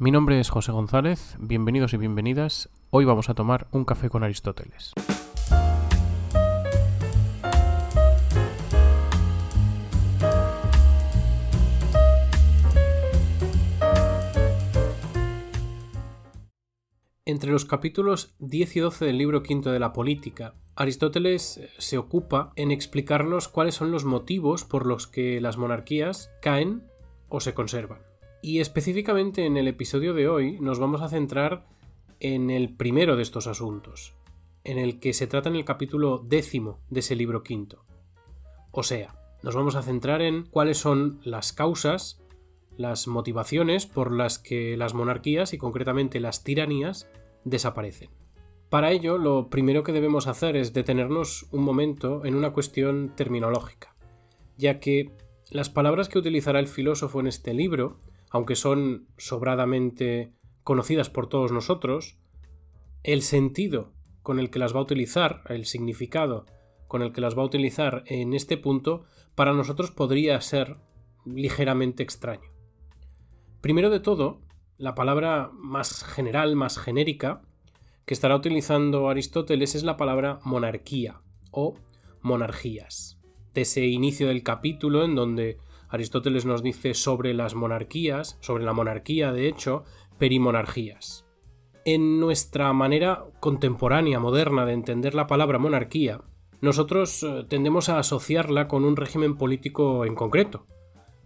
Mi nombre es José González, bienvenidos y bienvenidas. Hoy vamos a tomar un café con Aristóteles. Entre los capítulos 10 y 12 del libro quinto de la Política, Aristóteles se ocupa en explicarnos cuáles son los motivos por los que las monarquías caen o se conservan. Y específicamente en el episodio de hoy nos vamos a centrar en el primero de estos asuntos, en el que se trata en el capítulo 10 de ese libro quinto. O sea, nos vamos a centrar en cuáles son las causas, las motivaciones por las que las monarquías y concretamente las tiranías desaparecen. Para ello, lo primero que debemos hacer es detenernos un momento en una cuestión terminológica, ya que las palabras que utilizará el filósofo en este libro, aunque son sobradamente conocidas por todos nosotros, el sentido con el que las va a utilizar, el significado con el que las va a utilizar en este punto, para nosotros podría ser ligeramente extraño. Primero de todo, la palabra más general, más genérica, que estará utilizando Aristóteles es la palabra monarquía o monarquías. De ese inicio del capítulo en donde Aristóteles nos dice sobre las monarquías, sobre la monarquía de hecho, perimonarquías. En nuestra manera contemporánea, moderna de entender la palabra monarquía, nosotros tendemos a asociarla con un régimen político en concreto,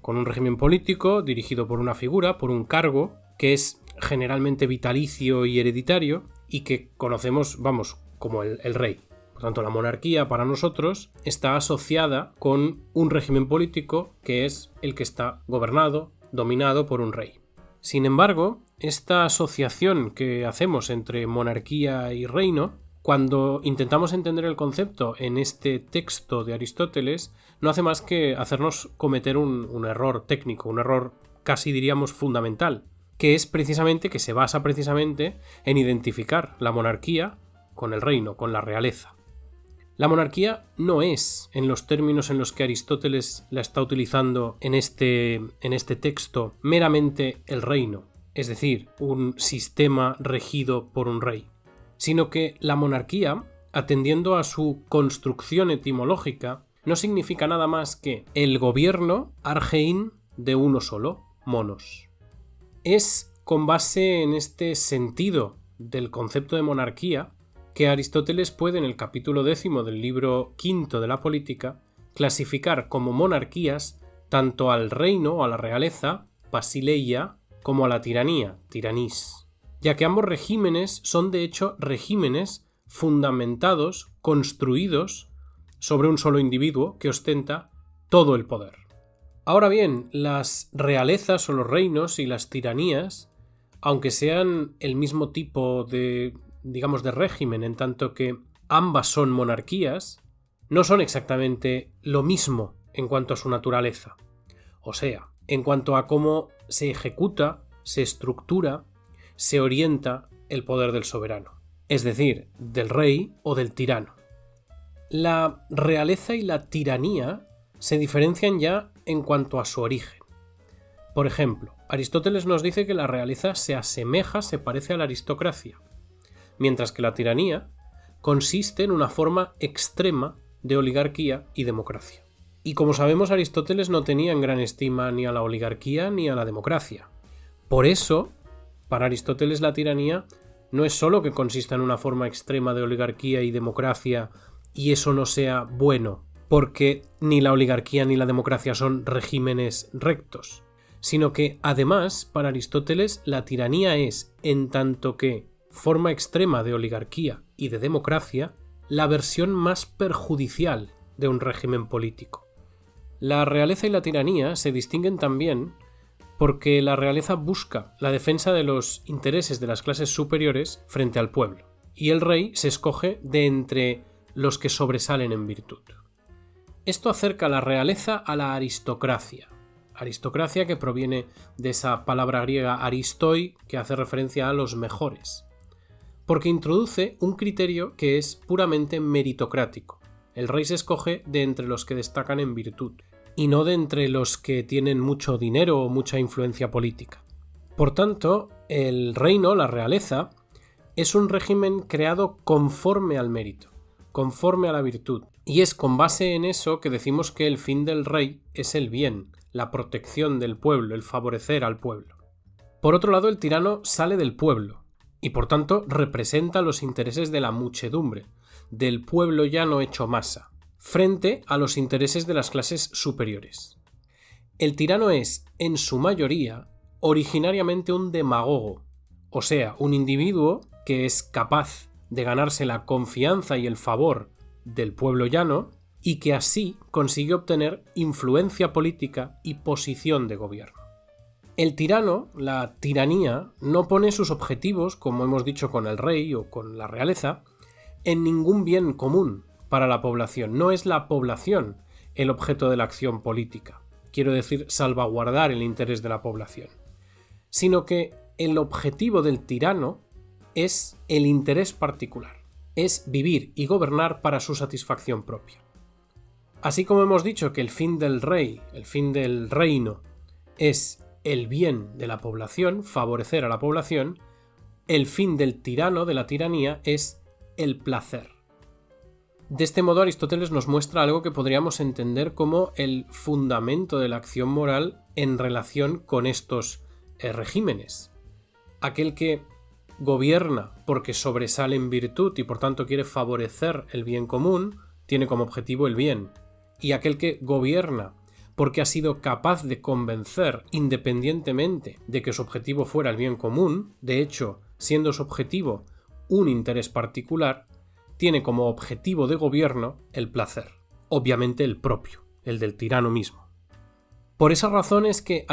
con un régimen político dirigido por una figura, por un cargo, que es generalmente vitalicio y hereditario y que conocemos, como el rey. Por tanto, la monarquía para nosotros está asociada con un régimen político que es el que está gobernado, dominado por un rey. Sin embargo, esta asociación que hacemos entre monarquía y reino, cuando intentamos entender el concepto en este texto de Aristóteles, no hace más que hacernos cometer un error técnico, un error casi diríamos fundamental, que es precisamente que se basa precisamente en identificar la monarquía con el reino, con la realeza. La monarquía no es, en los términos en los que Aristóteles la está utilizando en este texto, meramente el reino, es decir, un sistema regido por un rey, sino que la monarquía, atendiendo a su construcción etimológica, no significa nada más que el gobierno argein de uno solo, monos. Es con base en este sentido del concepto de monarquía que Aristóteles puede en el capítulo 10 del libro quinto de la Política clasificar como monarquías tanto al reino o a la realeza, basileia, como a la tiranía, tiranis, ya que ambos regímenes son de hecho regímenes fundamentados, construidos sobre un solo individuo que ostenta todo el poder. Ahora bien, las realezas o los reinos y las tiranías, aunque sean el mismo tipo de régimen, en tanto que ambas son monarquías, no son exactamente lo mismo en cuanto a su naturaleza. O sea, en cuanto a cómo se ejecuta, se estructura, se orienta el poder del soberano, es decir, del rey o del tirano. La realeza y la tiranía se diferencian ya en cuanto a su origen. Por ejemplo, Aristóteles nos dice que la realeza se parece a la aristocracia, mientras que la tiranía consiste en una forma extrema de oligarquía y democracia. Y como sabemos, Aristóteles no tenía en gran estima ni a la oligarquía ni a la democracia. Por eso, para Aristóteles la tiranía no es solo que consista en una forma extrema de oligarquía y democracia y eso no sea bueno, porque ni la oligarquía ni la democracia son regímenes rectos, sino que además para Aristóteles la tiranía es, en tanto que forma extrema de oligarquía y de democracia, la versión más perjudicial de un régimen político. La realeza y la tiranía se distinguen también porque la realeza busca la defensa de los intereses de las clases superiores frente al pueblo, y el rey se escoge de entre los que sobresalen en virtud. Esto acerca la realeza a la aristocracia que proviene de esa palabra griega aristoi, que hace referencia a los mejores, porque introduce un criterio que es puramente meritocrático. El rey se escoge de entre los que destacan en virtud, y no de entre los que tienen mucho dinero o mucha influencia política. Por tanto, El reino, la realeza, es un régimen creado conforme al mérito, conforme a la virtud. Y es con base en eso que decimos que el fin del rey es el bien, la protección del pueblo, el favorecer al pueblo. Por otro lado, el tirano sale del pueblo y por tanto representa los intereses de la muchedumbre, del pueblo llano hecho masa, frente a los intereses de las clases superiores. El tirano es, en su mayoría, originariamente un demagogo, o sea, un individuo que es capaz de ganarse la confianza y el favor del pueblo llano y que así consigue obtener influencia política y posición de gobierno. El tirano, la tiranía, no pone sus objetivos, como hemos dicho con el rey o con la realeza, en ningún bien común para la población. No es la población el objeto de la acción política, quiero decir, salvaguardar el interés de la población, sino que el objetivo del tirano es el interés particular, es vivir y gobernar para su satisfacción propia. Así como hemos dicho que el fin del rey, el fin del reino, es el bien de la población, favorecer a la población, el fin del tirano, de la tiranía, es el placer. De este modo, Aristóteles nos muestra algo que podríamos entender como el fundamento de la acción moral en relación con estos regímenes. Aquel que gobierna porque sobresale en virtud y por tanto quiere favorecer el bien común, tiene como objetivo el bien. Y aquel que gobierna porque ha sido capaz de convencer independientemente de que su objetivo fuera el bien común, de hecho, siendo su objetivo un interés particular, tiene como objetivo de gobierno el placer, obviamente el propio, el del tirano mismo. Por esa razón es que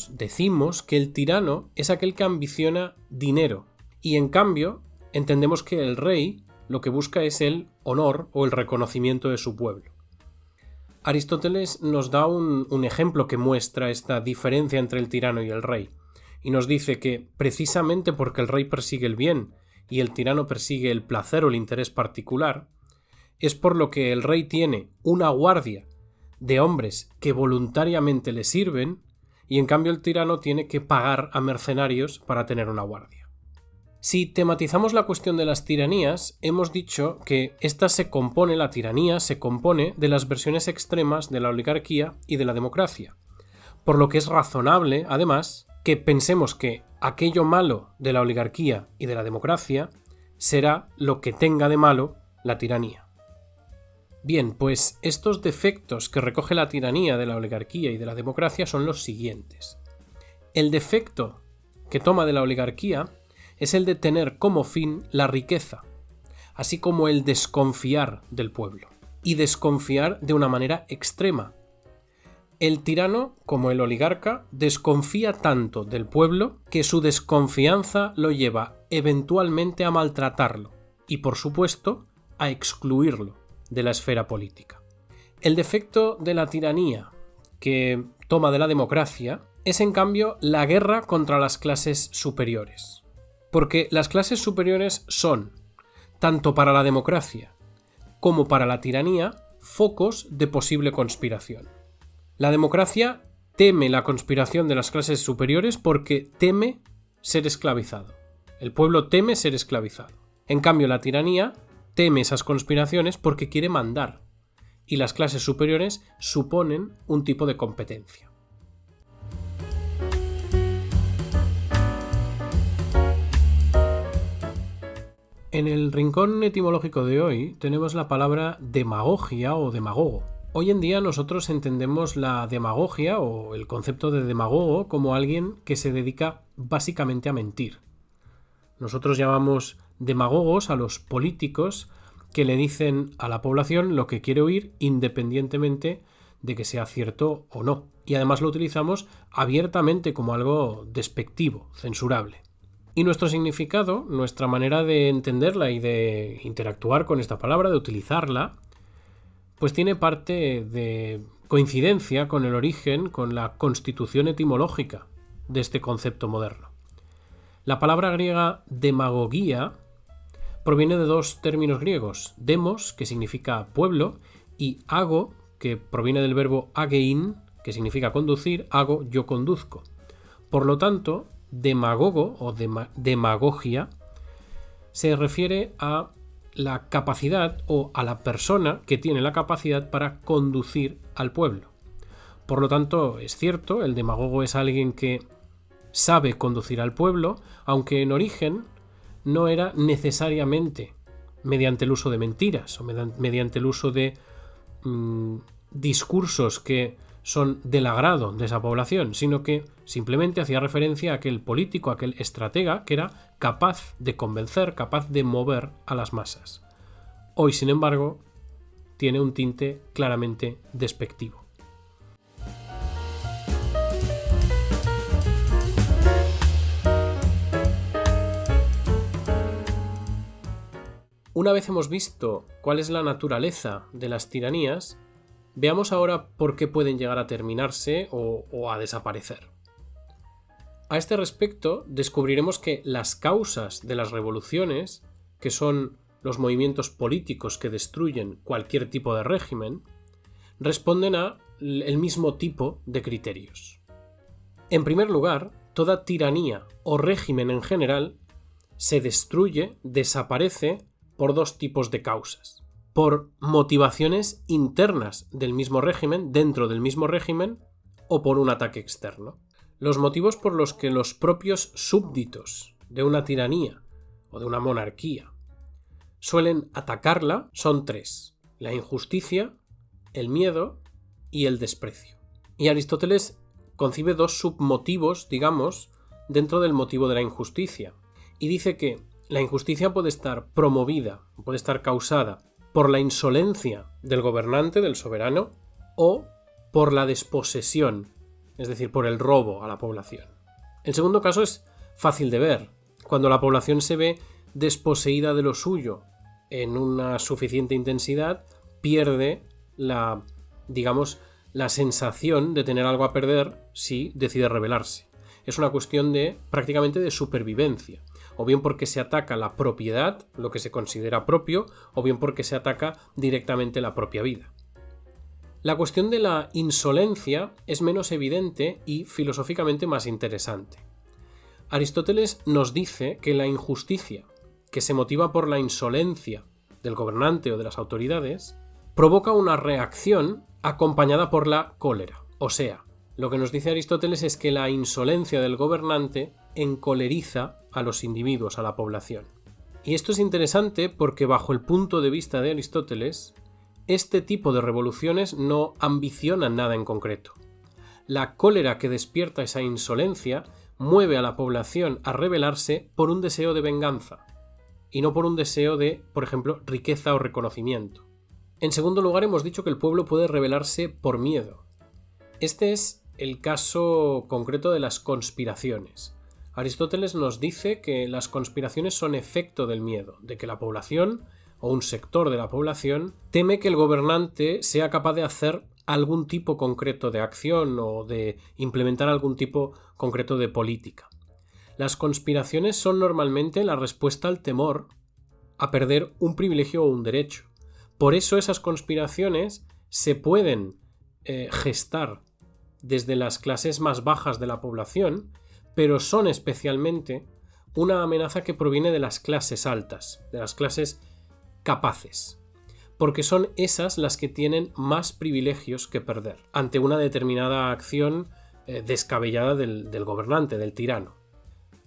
decimos que el tirano es aquel que ambiciona dinero, y en cambio entendemos que el rey lo que busca es el honor o el reconocimiento de su pueblo. Aristóteles nos da un ejemplo que muestra esta diferencia entre el tirano y el rey, y nos dice que precisamente porque el rey persigue el bien y el tirano persigue el placer o el interés particular, es por lo que el rey tiene una guardia de hombres que voluntariamente le sirven y en cambio el tirano tiene que pagar a mercenarios para tener una guardia. Si tematizamos la cuestión de las tiranías, hemos dicho que la tiranía se compone de las versiones extremas de la oligarquía y de la democracia, por lo que es razonable, además, que pensemos que aquello malo de la oligarquía y de la democracia será lo que tenga de malo la tiranía. Bien, pues estos defectos que recoge la tiranía de la oligarquía y de la democracia son los siguientes. El defecto que toma de la oligarquía es el de tener como fin la riqueza, así como el desconfiar del pueblo, y desconfiar de una manera extrema. El tirano, como el oligarca, desconfía tanto del pueblo que su desconfianza lo lleva eventualmente a maltratarlo y, por supuesto, a excluirlo de la esfera política. El defecto de la tiranía que toma de la democracia es, en cambio, la guerra contra las clases superiores. Porque las clases superiores son, tanto para la democracia como para la tiranía, focos de posible conspiración. La democracia teme la conspiración de las clases superiores porque teme ser esclavizado. El pueblo teme ser esclavizado. En cambio, la tiranía teme esas conspiraciones porque quiere mandar, y las clases superiores suponen un tipo de competencia. En el rincón etimológico de hoy tenemos la palabra demagogia o demagogo. Hoy en día nosotros entendemos la demagogia o el concepto de demagogo como alguien que se dedica básicamente a mentir. Nosotros llamamos demagogos a los políticos que le dicen a la población lo que quiere oír independientemente de que sea cierto o no. Y además lo utilizamos abiertamente como algo despectivo, censurable. Y nuestro significado, nuestra manera de entenderla y de interactuar con esta palabra, de utilizarla, pues tiene parte de coincidencia con el origen, con la constitución etimológica de este concepto moderno. La palabra griega demagogía proviene de dos términos griegos, demos, que significa pueblo, y ago, que proviene del verbo agein, que significa conducir, ago, yo conduzco. Por lo tanto, demagogo o demagogia se refiere a la capacidad o a la persona que tiene la capacidad para conducir al pueblo. Por lo tanto, es cierto, el demagogo es alguien que sabe conducir al pueblo, aunque en origen no era necesariamente mediante el uso de mentiras o mediante el uso de discursos que son del agrado de esa población, sino que simplemente hacía referencia a aquel político, a aquel estratega que era capaz de convencer, capaz de mover a las masas. Hoy, sin embargo, tiene un tinte claramente despectivo. Una vez hemos visto cuál es la naturaleza de las tiranías, veamos ahora por qué pueden llegar a terminarse o a desaparecer. A este respecto, descubriremos que las causas de las revoluciones, que son los movimientos políticos que destruyen cualquier tipo de régimen, responden a el mismo tipo de criterios. En primer lugar, toda tiranía o régimen en general se destruye, desaparece por dos tipos de causas. Por motivaciones internas del mismo régimen, dentro del mismo régimen, o por un ataque externo. Los motivos por los que los propios súbditos de una tiranía o de una monarquía suelen atacarla son tres: la injusticia, el miedo y el desprecio. Y Aristóteles concibe dos submotivos, digamos, dentro del motivo de la injusticia. Y dice que la injusticia puede estar promovida, puede estar causada por la insolencia del gobernante, del soberano, o por la desposesión, es decir, por el robo a la población. El segundo caso es fácil de ver. Cuando la población se ve desposeída de lo suyo en una suficiente intensidad, pierde la sensación de tener algo a perder si decide rebelarse. Es una cuestión prácticamente de supervivencia. O bien porque se ataca la propiedad, lo que se considera propio, o bien porque se ataca directamente la propia vida. La cuestión de la insolencia es menos evidente y filosóficamente más interesante. Aristóteles nos dice que la injusticia, que se motiva por la insolencia del gobernante o de las autoridades, provoca una reacción acompañada por la cólera. O sea, lo que nos dice Aristóteles es que la insolencia del gobernante encoleriza a los individuos, a la población. Y esto es interesante porque bajo el punto de vista de Aristóteles, este tipo de revoluciones no ambicionan nada en concreto. La cólera que despierta esa insolencia mueve a la población a rebelarse por un deseo de venganza y no por un deseo de, por ejemplo, riqueza o reconocimiento. En segundo lugar, hemos dicho que el pueblo puede rebelarse por miedo. Este es el caso concreto de las conspiraciones. Aristóteles nos dice que las conspiraciones son efecto del miedo, de que la población o un sector de la población teme que el gobernante sea capaz de hacer algún tipo concreto de acción o de implementar algún tipo concreto de política. Las conspiraciones son normalmente la respuesta al temor a perder un privilegio o un derecho. Por eso esas conspiraciones se pueden gestar desde las clases más bajas de la población, pero son especialmente una amenaza que proviene de las clases altas, de las clases capaces, porque son esas las que tienen más privilegios que perder ante una determinada acción descabellada del gobernante, del tirano.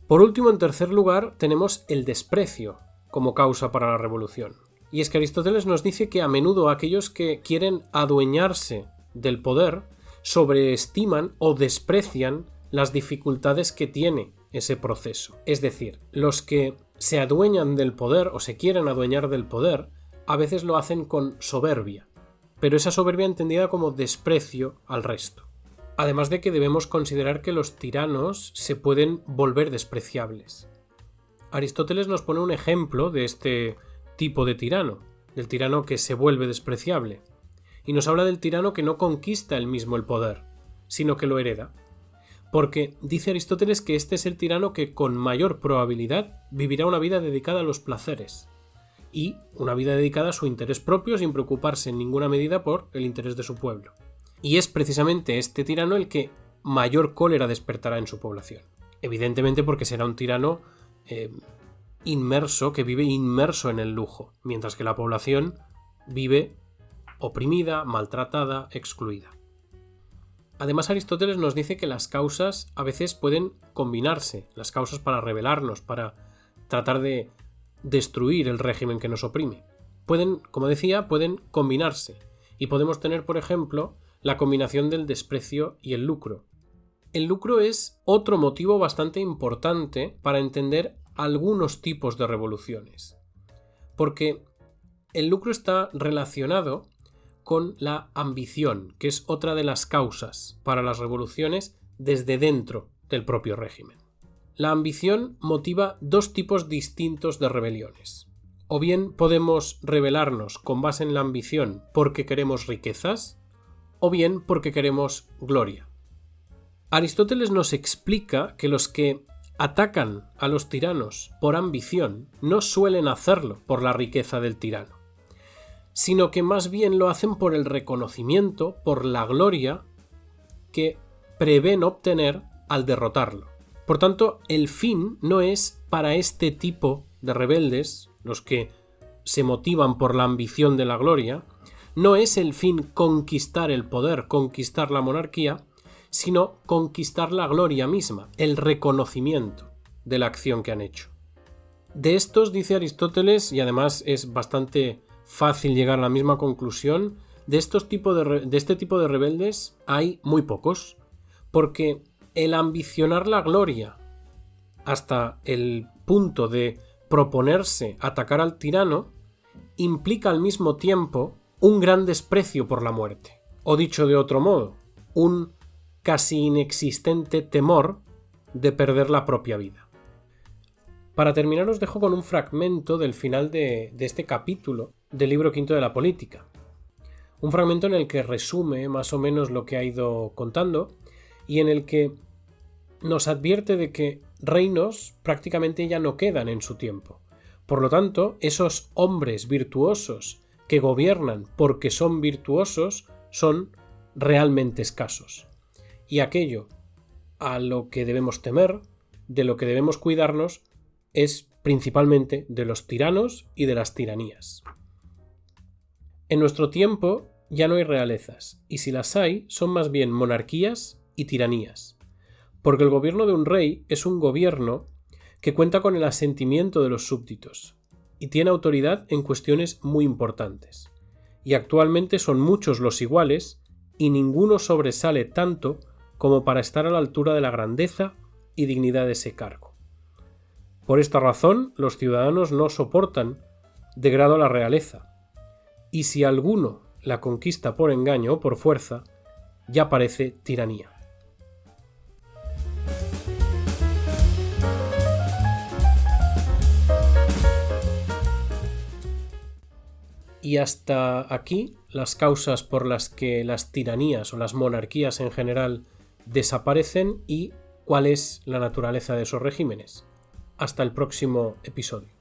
Por último, en tercer lugar, tenemos el desprecio como causa para la revolución. Y es que Aristóteles nos dice que a menudo aquellos que quieren adueñarse del poder sobreestiman o desprecian las dificultades que tiene ese proceso. Es decir, los que se adueñan del poder o se quieren adueñar del poder a veces lo hacen con soberbia, pero esa soberbia entendida como desprecio al resto. Además de que debemos considerar que los tiranos se pueden volver despreciables. Aristóteles nos pone un ejemplo de este tipo de tirano, del tirano que se vuelve despreciable, y nos habla del tirano que no conquista él mismo el poder, sino que lo hereda. Porque dice Aristóteles que este es el tirano que con mayor probabilidad vivirá una vida dedicada a los placeres, y una vida dedicada a su interés propio sin preocuparse en ninguna medida por el interés de su pueblo. Y es precisamente este tirano el que mayor cólera despertará en su población. Evidentemente porque será un tirano inmerso, que vive inmerso en el lujo, mientras que la población vive oprimida, maltratada, excluida. Además, Aristóteles nos dice que las causas a veces pueden combinarse, las causas para rebelarnos, para tratar de destruir el régimen que nos oprime. Pueden, como decía, pueden combinarse, y podemos tener, por ejemplo, la combinación del desprecio y el lucro. El lucro es otro motivo bastante importante para entender algunos tipos de revoluciones, porque el lucro está relacionado con la ambición, que es otra de las causas para las revoluciones desde dentro del propio régimen. La ambición motiva dos tipos distintos de rebeliones. O bien podemos rebelarnos con base en la ambición porque queremos riquezas, o bien porque queremos gloria. Aristóteles nos explica que los que atacan a los tiranos por ambición no suelen hacerlo por la riqueza del tirano, sino que más bien lo hacen por el reconocimiento, por la gloria que prevén obtener al derrotarlo. Por tanto, el fin no es para este tipo de rebeldes, los que se motivan por la ambición de la gloria, no es el fin conquistar el poder, conquistar la monarquía, sino conquistar la gloria misma, el reconocimiento de la acción que han hecho. De estos, dice Aristóteles, y además es bastante fácil llegar a la misma conclusión, de este tipo de rebeldes hay muy pocos, porque el ambicionar la gloria hasta el punto de proponerse atacar al tirano implica al mismo tiempo un gran desprecio por la muerte, o dicho de otro modo, un casi inexistente temor de perder la propia vida. Para terminar os dejo con un fragmento del final de este capítulo del libro quinto de la política. Un fragmento en el que resume más o menos lo que ha ido contando y en el que nos advierte de que reinos prácticamente ya no quedan en su tiempo. Por lo tanto, esos hombres virtuosos que gobiernan porque son virtuosos son realmente escasos. Y aquello a lo que debemos temer, de lo que debemos cuidarnos, es principalmente de los tiranos y de las tiranías. En nuestro tiempo ya no hay realezas, y si las hay, son más bien monarquías y tiranías, porque el gobierno de un rey es un gobierno que cuenta con el asentimiento de los súbditos, y tiene autoridad en cuestiones muy importantes, y actualmente son muchos los iguales, y ninguno sobresale tanto como para estar a la altura de la grandeza y dignidad de ese cargo. Por esta razón, los ciudadanos no soportan de grado la realeza, y si alguno la conquista por engaño o por fuerza, ya parece tiranía. Y hasta aquí las causas por las que las tiranías o las monarquías en general desaparecen y cuál es la naturaleza de esos regímenes. Hasta el próximo episodio.